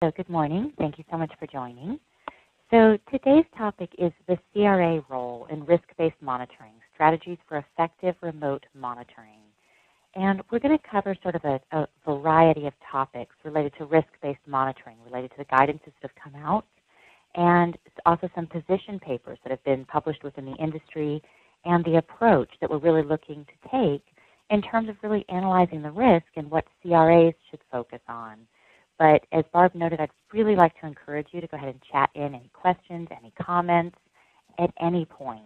So good morning. Thank you so much for joining. So today's topic is the CRA role in risk-based monitoring, strategies for effective remote monitoring. And we're going to cover sort of a variety of topics related to risk-based monitoring, related to the guidances that have come out, and also some position papers that have been published within the industry, and the approach that we're really looking to take in terms of really analyzing the risk and what CRAs should focus on. But as Barb noted, I'd really like to encourage you to go ahead and chat in any questions, any comments at any point.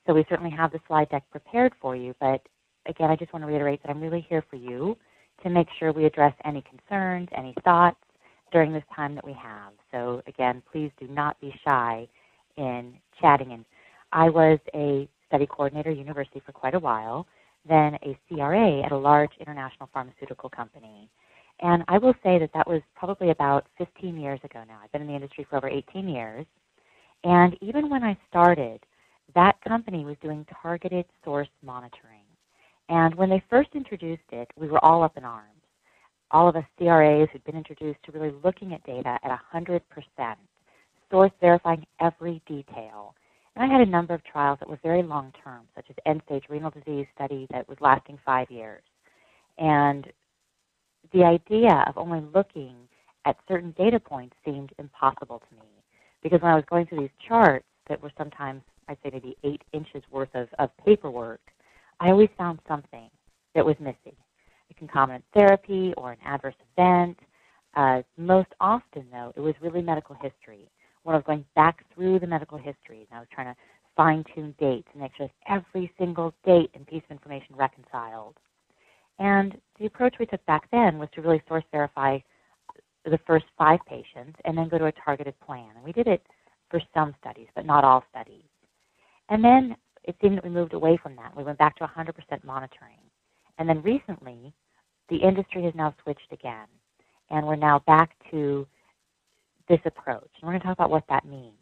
So we certainly have the slide deck prepared for you, but again, I just want to reiterate that I'm really here for you to make sure we address any concerns, any thoughts during this time that we have. So again, please do not be shy in chatting. And I was a study coordinator at university for quite a while, then a CRA at a large international pharmaceutical company. And I will say that that was probably about 15 years ago now. I've been in the industry for over 18 years. And even when I started, that company was doing targeted source monitoring. And when they first introduced it, we were all up in arms. All of us CRAs who'd been introduced to really looking at data at 100%, source verifying every detail. And I had a number of trials that were very long-term, such as end-stage renal disease study that was lasting 5 years. And the idea of only looking at certain data points seemed impossible to me, because when I was going through these charts that were sometimes, I'd say maybe 8 inches worth of paperwork, I always found something that was missing. A concomitant therapy or an adverse event. Most often, though, it was really medical history. When I was going back through the medical history, and I was trying to fine-tune dates and make sure every single date and piece of information reconciled. And the approach we took back then was to really source verify the first 5 patients and then go to a targeted plan. And we did it for some studies, but not all studies. And then it seemed that we moved away from that. We went back to 100% monitoring. And then recently, the industry has now switched again. And we're now back to this approach. And we're going to talk about what that means.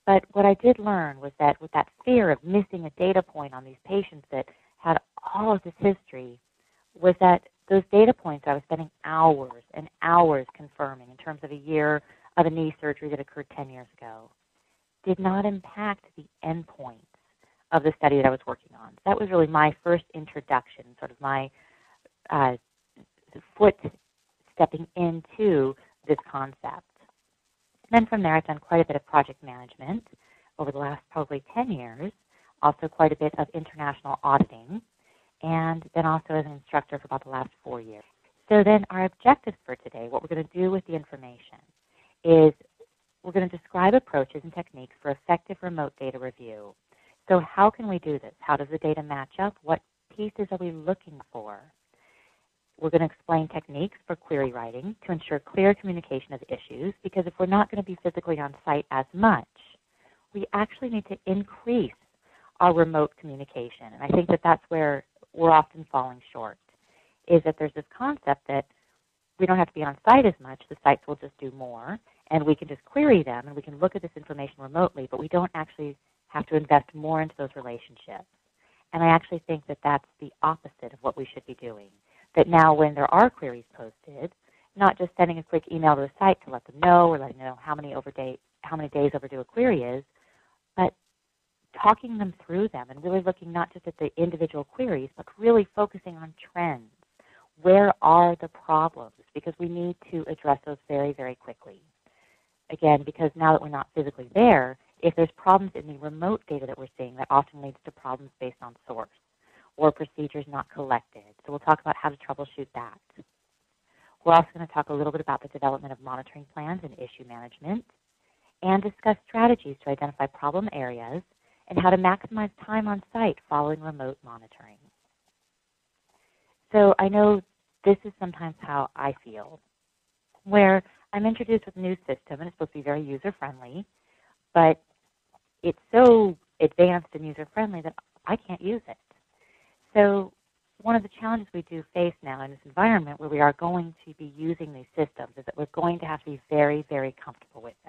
But what I did learn was that with that fear of missing a data point on these patients that had all of this history, was that those data points I was spending hours and hours confirming in terms of a year of a knee surgery that occurred 10 years ago did not impact the endpoints of the study that I was working on. So that was really my first introduction, sort of my foot stepping into this concept. And then from there, I've done quite a bit of project management over the last probably 10 years, also quite a bit of international auditing, and then also as an instructor for about the last 4 years. So then our objectives for today, what we're going to do with the information, is we're going to describe approaches and techniques for effective remote data review. So how can we do this? How does the data match up? What pieces are we looking for? We're going to explain techniques for query writing to ensure clear communication of issues, because if we're not going to be physically on site as much, we actually need to increase our remote communication. And I think that that's where we're often falling short, is that there's this concept that we don't have to be on site as much, the sites will just do more, and we can just query them, and we can look at this information remotely, but we don't actually have to invest more into those relationships. And I actually think that that's the opposite of what we should be doing. That now when there are queries posted, not just sending a quick email to the site to let them know or letting them know how many days overdue a query is, but talking them through them and really looking not just at the individual queries, but really focusing on trends. Where are the problems? Because we need to address those very, very quickly. Again, because now that we're not physically there, if there's problems in the remote data that we're seeing, that often leads to problems based on source or procedures not collected. So we'll talk about how to troubleshoot that. We're also going to talk a little bit about the development of monitoring plans and issue management, and discuss strategies to identify problem areas and how to maximize time on site following remote monitoring. So I know this is sometimes how I feel, where I'm introduced with a new system and it's supposed to be very user-friendly, but it's so advanced and user-friendly that I can't use it. So one of the challenges we do face now in this environment where we are going to be using these systems is that we're going to have to be very, very comfortable with them.